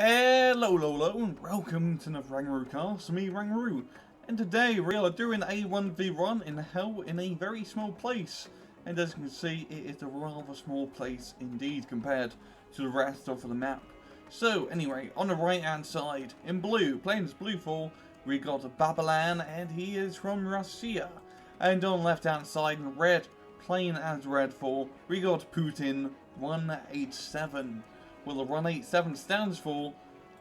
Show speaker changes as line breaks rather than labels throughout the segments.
Hello, and welcome to another Rangaroo cast, me Rangaroo, and today we are doing a 1v1 in hell in a very small place, and as you can see it is a rather small place indeed compared to the rest of the map. So anyway, on the right hand side, in blue, playing as Bluefall, we got Balaban and he is from Russia, and on the left hand side in red, playing as Redfall, we got Putin 187. What the 187 stands for,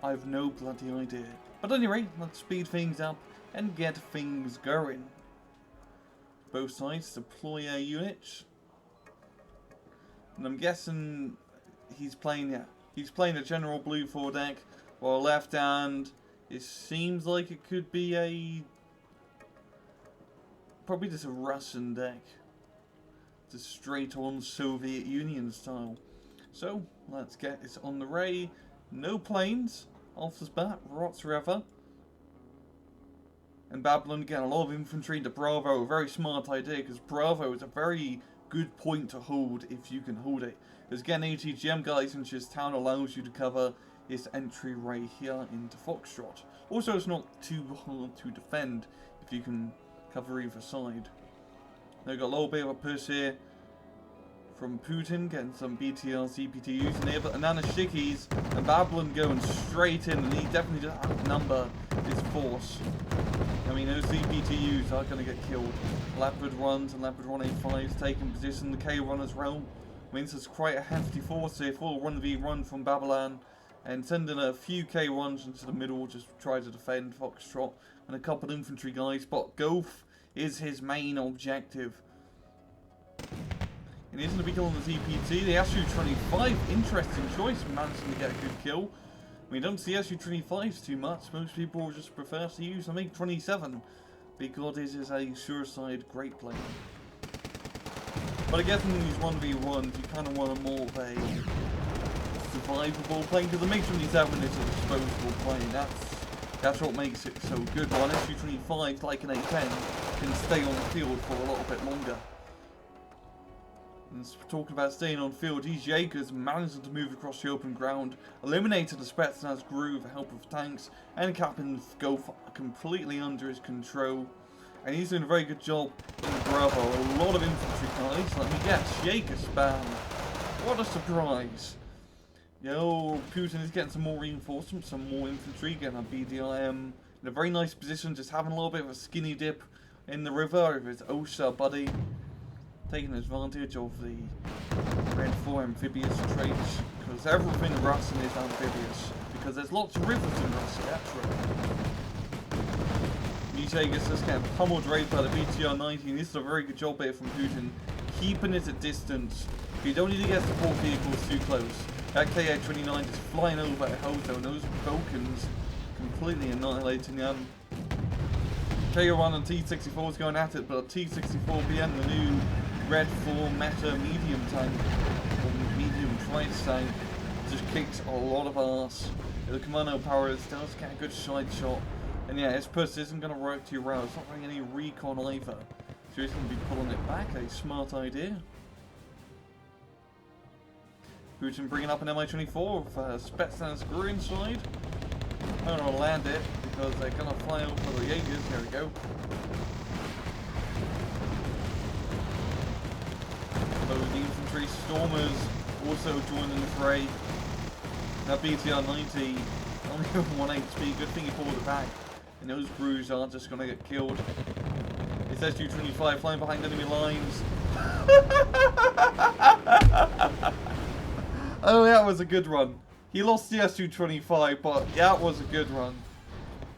I've no bloody idea. But anyway, let's speed things up and get things going. Both sides deploy a unit. And I'm guessing he's playing a general blue 4 deck, while left hand, it seems like it could be probably just a Russian deck. Just straight on Soviet Union style. So, let's get this on the ray. No planes off the bat whatsoever. And Babylon getting a lot of infantry into Bravo. A very smart idea, because Bravo is a very good point to hold if you can hold it. Because getting ATGM guys into this town allows you to cover this entry ray here into Foxtrot. Also, it's not too hard to defend if you can cover either side. They've got a little bit of a push here from Putin, getting some BTR CPTUs in here, but Ananashikis and Babylon going straight in, and he definitely doesn't outnumber his force. I mean, those CPTUs are going to get killed. Leopard runs and Leopard 185s taking position, the K1 as well. Means it's quite a hefty force here, full 1v1 from Balaban, and sending a few K1s into the middle, just try to defend Foxtrot, and a couple of infantry guys, but Golf is his main objective. And he's going to be killing the ZPT. The SU-25, interesting choice, managing to get a good kill. We don't see SU-25s too much. Most people just prefer to use the MiG-27 because it is a suicide great plane. But I guess in these 1v1s, you kind of want a more of a survivable plane, because the MiG-27 is a disposable plane. That's what makes it so good. While SU-25, like an A-10, can stay on the field for a little bit longer. And talking about staying on field, these Jaegers managed to move across the open ground, eliminated the Spetsnaz crew with the help of tanks, and Captain Golf completely under his control. And he's doing a very good job in Bravo. A lot of infantry guys, let me guess, Jaeger spam. What a surprise. Yo, Putin is getting some more reinforcements, some more infantry, getting a BDIM in a very nice position, just having a little bit of a skinny dip in the river with his OSHA buddy. Taking advantage of the Red 4 amphibious traits, because everything Russian is amphibious, because there's lots of rivers in Russia, that's right. Jaegers just getting pummeled right by the BTR-19. This is a very good job here from Putin, keeping it at distance. You don't need to get support vehicles too close. That Ka-29 is flying over at Hoto, and those Vulcans completely annihilating them. K1 and T-64 is going at it, but T-64BN, the new Red 4 meta medium tank, or medium price tank, just kicks a lot of ass. The commando power does get a good side shot, and yeah, his push isn't going to work too well. It's not really any recon either, so he's going to be pulling it back. A smart idea. Putin bringing up an Mi-24 with Spetsnaz crew inside. I'm going to land it because they're going to fly over the Jaegers. There we go. So the infantry stormers also joining the fray. That BTR-90 only have 1 HP. Good thing he pulled it back. And those crews are just going to get killed. It's SU-25 flying behind enemy lines. Oh, that was a good run. He lost the SU-25, but that was a good run.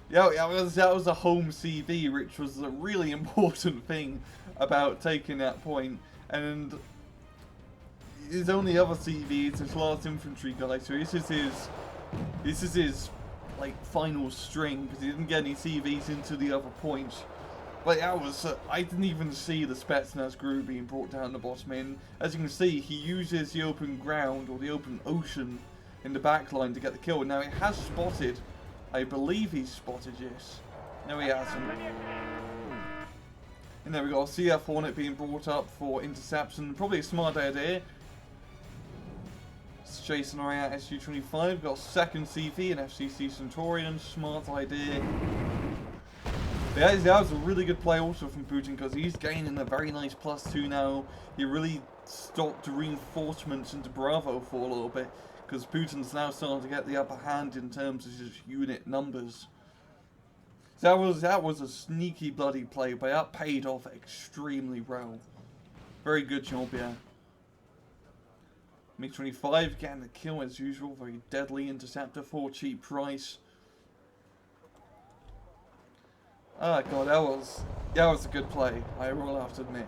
Yeah, that was a home CV, which was a really important thing about taking that point. And his only other CV is his last infantry guy, so this is his like final string, because he didn't get any CVs into the other points. But that was, I didn't even see the Spetsnaz crew being brought down the bottom end. As you can see, he uses the open ground, or the open ocean, in the back line to get the kill. Now, it has spotted, I believe he's spotted, yes. No, he hasn't. And there we go, CF Hornet being brought up for interception. Probably a smart idea. chasing around SU-25, got second CV and FCC Centurion, smart idea. But that was a really good play also from Putin, because he's gaining a very nice +2 now. He really stopped reinforcements into Bravo for a little bit, because Putin's now starting to get the upper hand in terms of his unit numbers. So that was a sneaky bloody play, but that paid off extremely well. Very good job, yeah. MiG-25 getting the kill as usual, very deadly interceptor for a cheap price. Ah, god, that was a good play, I will have to admit.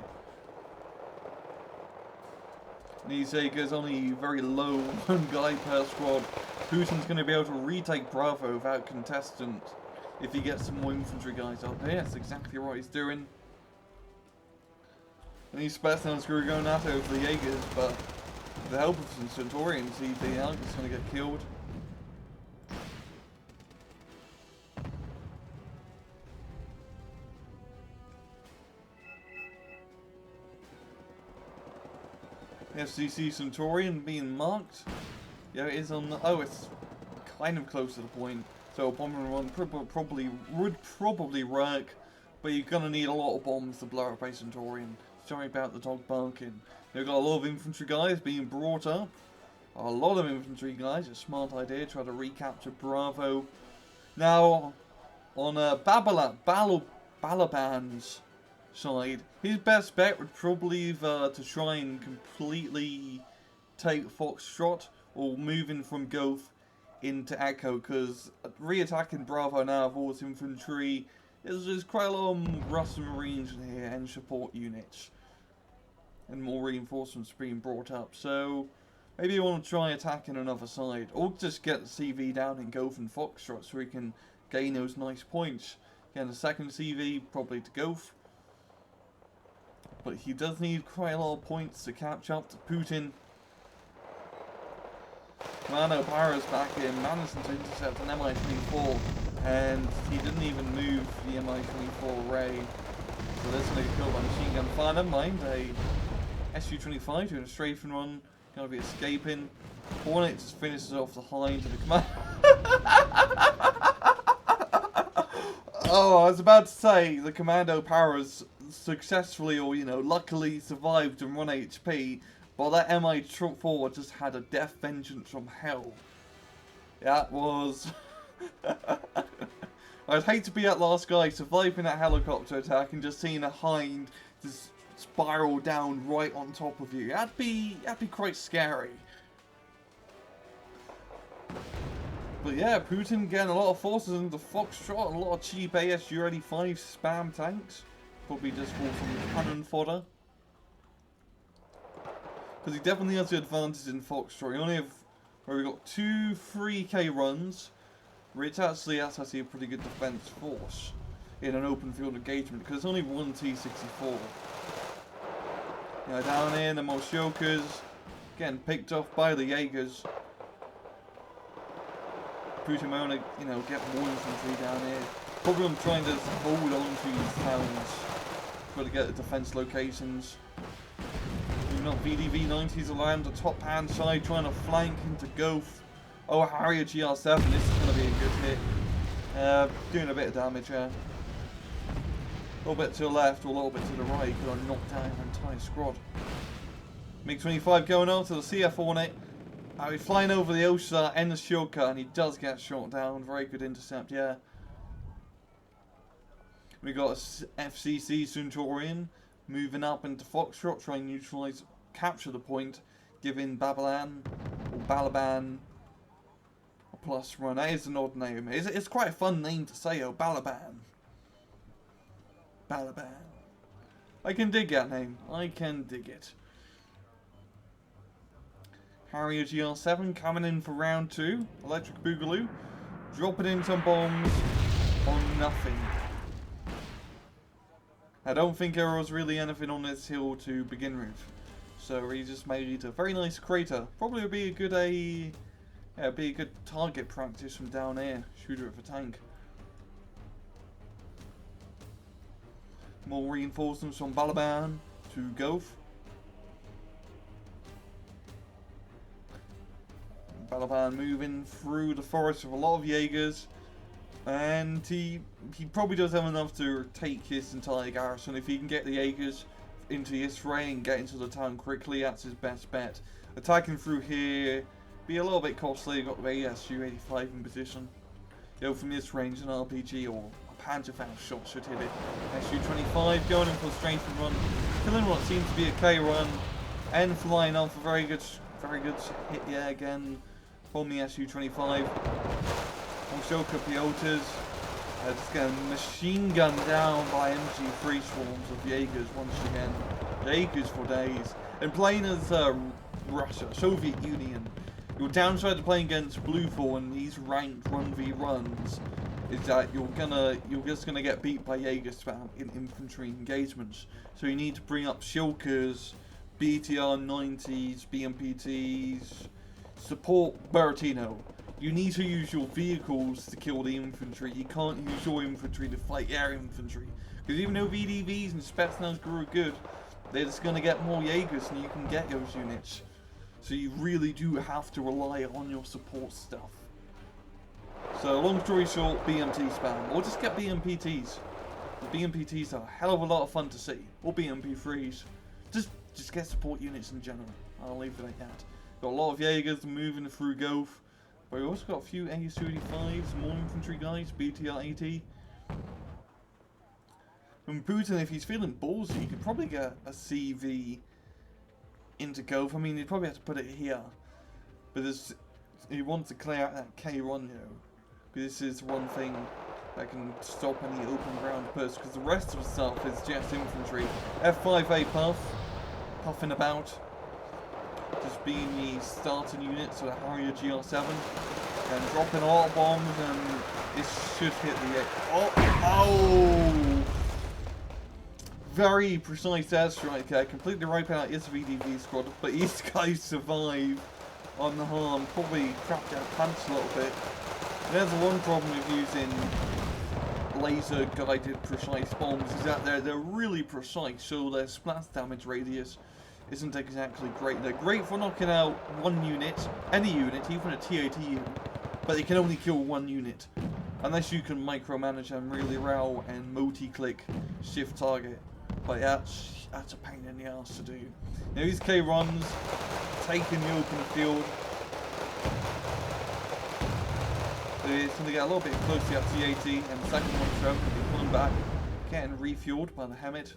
These Jaegers only very low, one guy per squad. Putin's going to be able to retake Bravo without contestant if he gets some more infantry guys up there. That's exactly what he's doing. And these Spetsnaz are going at it with the Jaegers, but with the help of some Centurions, the Alk is going to get killed. FCC Centurion being marked. Yeah, it is on the... Oh, it's kind of close to the point. So a bomb and run would probably work, but you're going to need a lot of bombs to blow up a Centurion. Sorry about the dog barking. They've got a lot of infantry guys being brought up. A lot of infantry guys. A smart idea. Try to recapture Bravo. Now, on Balaban's side, his best bet would probably be to try and completely take Foxtrot or moving from Gulf into Echo, because re-attacking Bravo now with all its infantry, there's quite a lot of Russian Marines in here and support units. And more reinforcements being brought up, so maybe you want to try attacking another side, or just get the CV down in Gulf and Foxtrot so we can gain those nice points. Again, the second CV probably to Gulf, but he does need quite a lot of points to catch up to Putin. Commando Para's back in, managed to intercept an Mi-24, and he didn't even move the Mi-24 array, so this one got killed by machine gun fire. Never mind, a SU-25 doing a strafing run, going to be escaping. Hornet just finishes off the hind to the command. Oh, I was about to say the Commando Paras successfully, or luckily survived and 1 HP, but that Mi-4 just had a death vengeance from hell. That was... I'd hate to be that last guy surviving that helicopter attack and just seeing a hind just spiral down right on top of you. That'd be quite scary. But yeah, Putin getting a lot of forces into Foxtrot and a lot of cheap ASU-85 spam tanks. Probably just for some cannon fodder. Because he definitely has the advantage in Foxtrot. You only have, where we got 2 3K runs, which actually that's actually a pretty good defense force in an open field engagement, because there's only 1 T-64. Down here, the Moshokas getting picked off by the Jaegers. Putin may want to, get more infantry down here. Probably I'm trying to hold on to these towns, try to get the defense locations. Not VDV-90s around the top hand side, trying to flank into Gulf. Oh, Harrier GR7, this is going to be a good hit. Doing a bit of damage here. A little bit to the left, or a little bit to the right, because I knocked down an entire squad. MiG-25 going on to the CF Hornet. He's flying over the Osha and the shortcut, and he does get shot down. Very good intercept, yeah. We got a FCC Centurion moving up into Foxtrot, trying to neutralize, capture the point, giving Balaban or Balaban a +1. That is an odd name. It's quite a fun name to say, Balaban. Balaban. I can dig that name. I can dig it. Harrier GR7 coming in for round 2. Electric Boogaloo. Dropping in some bombs on nothing. I don't think there was really anything on this hill to begin with. So he just made a very nice crater. Probably would be a good target practice from down here. Shoot it with a tank. More reinforcements from Balaban to Gulf. Balaban moving through the forest with a lot of Jaegers. And he probably does have enough to take his entire garrison. If he can get the Jaegers into his ray and get into the town quickly, that's his best bet. Attacking through here be a little bit costly. Got the ASU-85 in position. From this range, an RPG or a Panzerfaust shot should hit it. SU-25 going in for a strength run, killing what seems to be a K run, and flying off a very good hit again from the SU-25. Oshoka Piotas just getting machine gunned down by MG3 swarms of Jaegers once again. Jaegers for days. And playing as Russia, Soviet Union, your downside to playing against Bluefall in these ranked 1v1s is that you're just gonna get beat by Jaeger spam in infantry engagements. So you need to bring up Shilkers, BTR 90s, BMPTs, support Bertino. You need to use your vehicles to kill the infantry. You can't use your infantry to fight air infantry. Because even though VDVs and Spetsnaz are good, they're just going to get more Jaegers than you can get those units. So you really do have to rely on your support stuff. So long story short, BMT spam. Or just get BMPTs. The BMPTs are a hell of a lot of fun to see. Or BMP3s. Just get support units in general. I'll leave it like that. Got a lot of Jaegers moving through Gulf. But we also got a few AS-35s, more infantry guys, BTR-80. And Putin, if he's feeling ballsy, he could probably get a CV into Gulf. I mean, he'd probably have to put it here. But he wants to clear out that K-Run, you know. Because this is one thing that can stop any open ground push. Because the rest of the stuff is just infantry. F5A Puff, puffing about. Just being the starting unit, so the Harrier GR7, and dropping a lot of bombs, and it should hit the... Oh! Very precise airstrike there, completely wiping out his VDV squad, but these guys survive unharmed, probably crapped their pants a little bit. And there's the one problem with using laser-guided precise bombs, is that they're really precise, so their splash damage radius isn't exactly great. They're great for knocking out one unit, any unit, even a TAT unit, but they can only kill one unit. Unless you can micromanage them really well and multi-click shift target. But that's a pain in the ass to do. Now these K runs, taking the open field. It's going to get a little bit close to that TAT, and the second one show will be pulling back, getting refueled by the Hammett.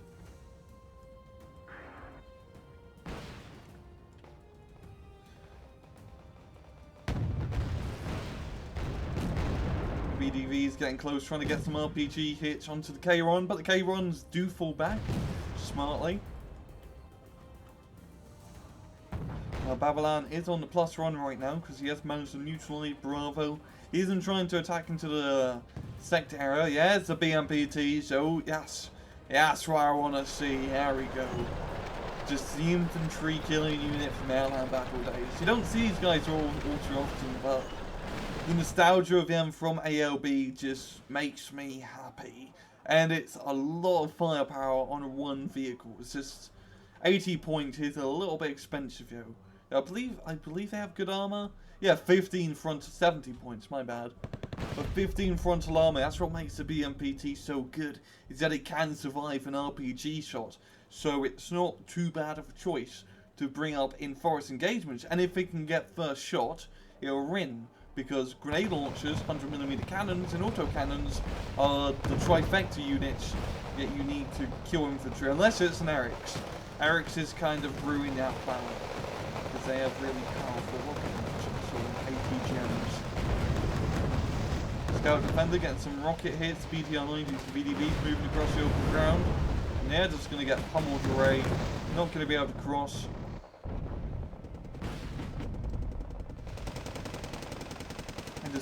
BDV's getting close, trying to get some RPG hits onto the K-Run, but the K-Runs do fall back smartly. Balaban is on the plus run right now because he has managed to neutralize Bravo. He isn't trying to attack into the sector area. Yeah, it's a BMPT, so yes, what I want to see. There we go. Just the infantry killing unit from airline battle days. You don't see these guys all too often, but the nostalgia of them from ALB just makes me happy. And it's a lot of firepower on one vehicle. It's just 80 points is a little bit expensive, yo. I believe they have good armor. Yeah, 15 front 70 points, my bad. But 15 frontal armor, that's what makes the BMPT so good, is that it can survive an RPG shot. So it's not too bad of a choice to bring up in forest engagements. And if it can get first shot, it'll win. Because grenade launchers, 100mm cannons, and autocannons are the trifecta units that you need to kill infantry, unless it's an Eric's. Eric's is kind of brewing that plan, because they have really powerful rocket launchers, or APGMs. Scout Defender getting some rocket hits, BTR-90s and VDBs moving across the open ground, and they're just going to get pummeled away, not going to be able to cross.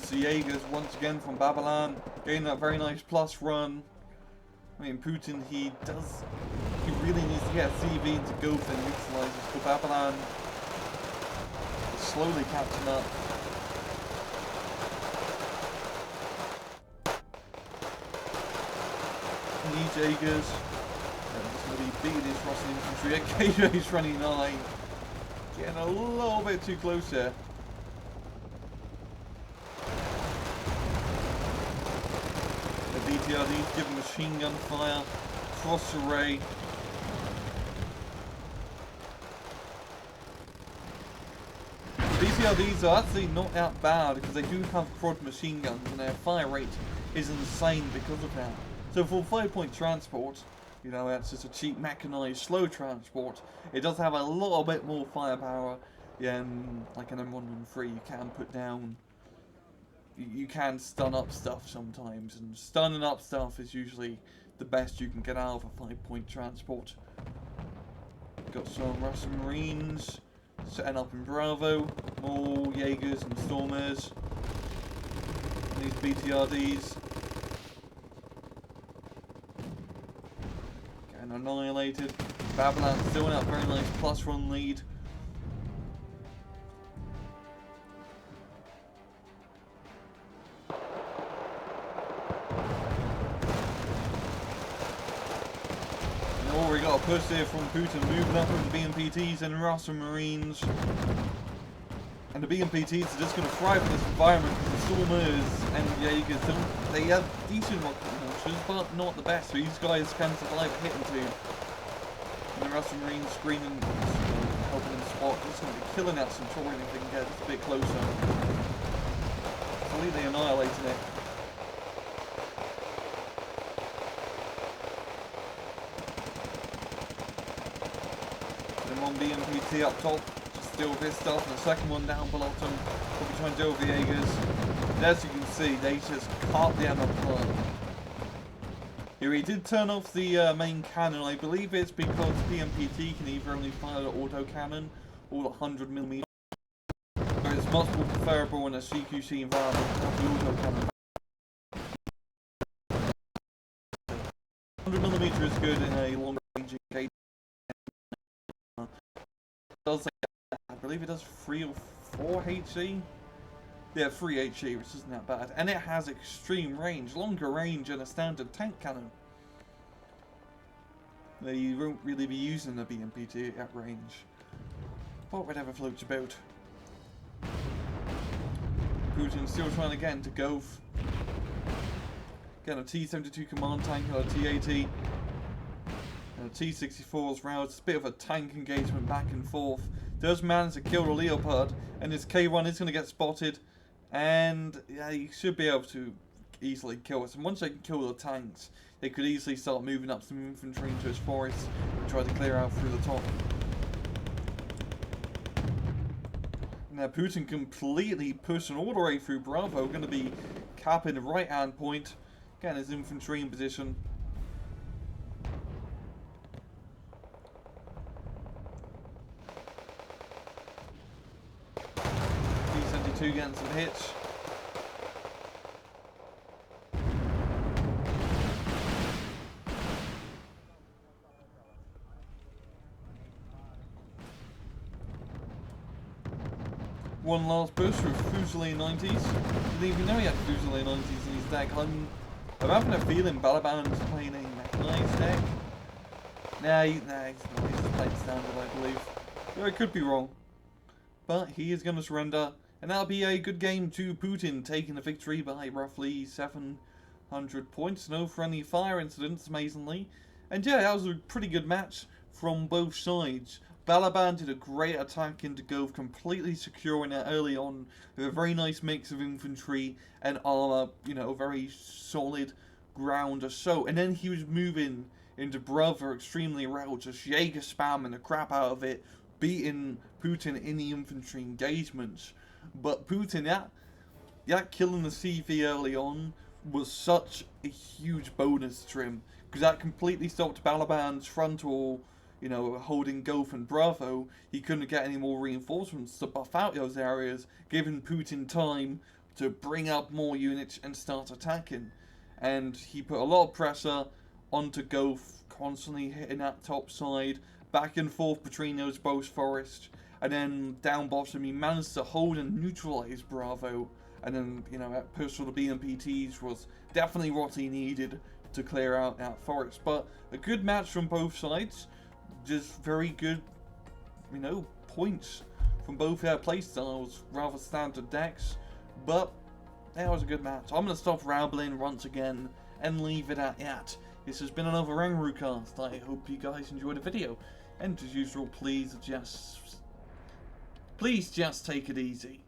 The Jaegers once again from Balaban, getting that very nice plus run. I mean, Putin, he really needs to get a CV into Gulf and neutralizes, but Balaban is slowly catching up. And these Jaegers, just going to be beating this Russian infantry at KJ-29, getting a little bit too close here. BTRDs giving machine gun fire, cross array. BTRDs are actually not that bad because they do have quad machine guns and their fire rate is insane because of that. So for 5-point transport, you know, that's just a cheap mechanized slow transport. It does have a little bit more firepower than like an M113. You can put down, you can stun up stuff sometimes, and stunning up stuff is usually the best you can get out of a 5-point transport. Got some Russian Marines setting up in Bravo, more Jaegers and Stormers, and these BTRDs. Getting annihilated. Balaban still in that very nice +1 lead. We got a push here from Putin, moving up with the BMPTs and Russian Marines. And the BMPTs are just going to thrive in this environment because the Stormers and Jaegers they have decent rocket launchers, but not the best. So these guys can survive a hit and two. And the Russian Marines screening, helping them spot. Just going to be killing that Centurion if they can get just a bit closer. Completely annihilating it. One BMPT up top, just deal with his stuff, and the second one down below him, probably trying to deal with the Jaegers. And as you can see, they just cut the ammo apart. Here he did turn off the main cannon. I believe it's because BMPT can either only fire the auto cannon or the 100mm. So it's much more preferable in a CQC environment to have the auto cannon. 100mm is good in a long range engagement. Does, I believe it does 3 or 4 HE. Yeah, 3 HE, which isn't that bad. And it has extreme range, longer range than a standard tank cannon. You won't really be using a BMPT at range. But whatever floats your boat. Putin's still trying again to go. Again, a T-72 command tank or a T-80. And a T-64's roused. It's a bit of a tank engagement back and forth. Does manage to kill the Leopard, and his K1 is going to get spotted. And yeah, he should be able to easily kill us. And once they can kill the tanks, they could easily start moving up some infantry into his forest and try to clear out through the top. Now Putin completely pushing all the way through Bravo, going to be capping the right-hand point. Again, his infantry in position. T-72 getting some hits. One last push with Fusilier 90s. Didn't even know he had Fusilier 90s in his deck. I'm having a feeling Balaban's playing a mechanized deck. Nah, he's not. He's just playing standard, I believe. I could be wrong. But he is going to surrender. And that'll be a good game to Putin, taking the victory by roughly 700 points. No friendly fire incidents, amazingly. And yeah, that was a pretty good match from both sides. Balaban did a great attack into Gove, completely securing it early on with a very nice mix of infantry and armor, you know, very solid ground or so. And then he was moving into Bravo extremely well, just Jaeger spamming the crap out of it, beating Putin in the infantry engagements. But Putin, that killing the CV early on was such a huge bonus to him, because that completely stopped Balaban's frontal, you know, holding Gulf and Bravo. He couldn't get any more reinforcements to buff out those areas, giving Putin time to bring up more units and start attacking. And he put a lot of pressure onto Gulf, constantly hitting that top side, back and forth between those both forests. And then down bottom, he managed to hold and neutralize Bravo. And then, you know, that push for the BMPTs was definitely what he needed to clear out that forest. But a good match from both sides. Just very good, you know, points from both their playstyles. Rather standard decks. But that was a good match. I'm going to stop rambling once again and leave it at that. This has been another Rangaroo cast. I hope you guys enjoyed the video, and as usual, please just take it easy.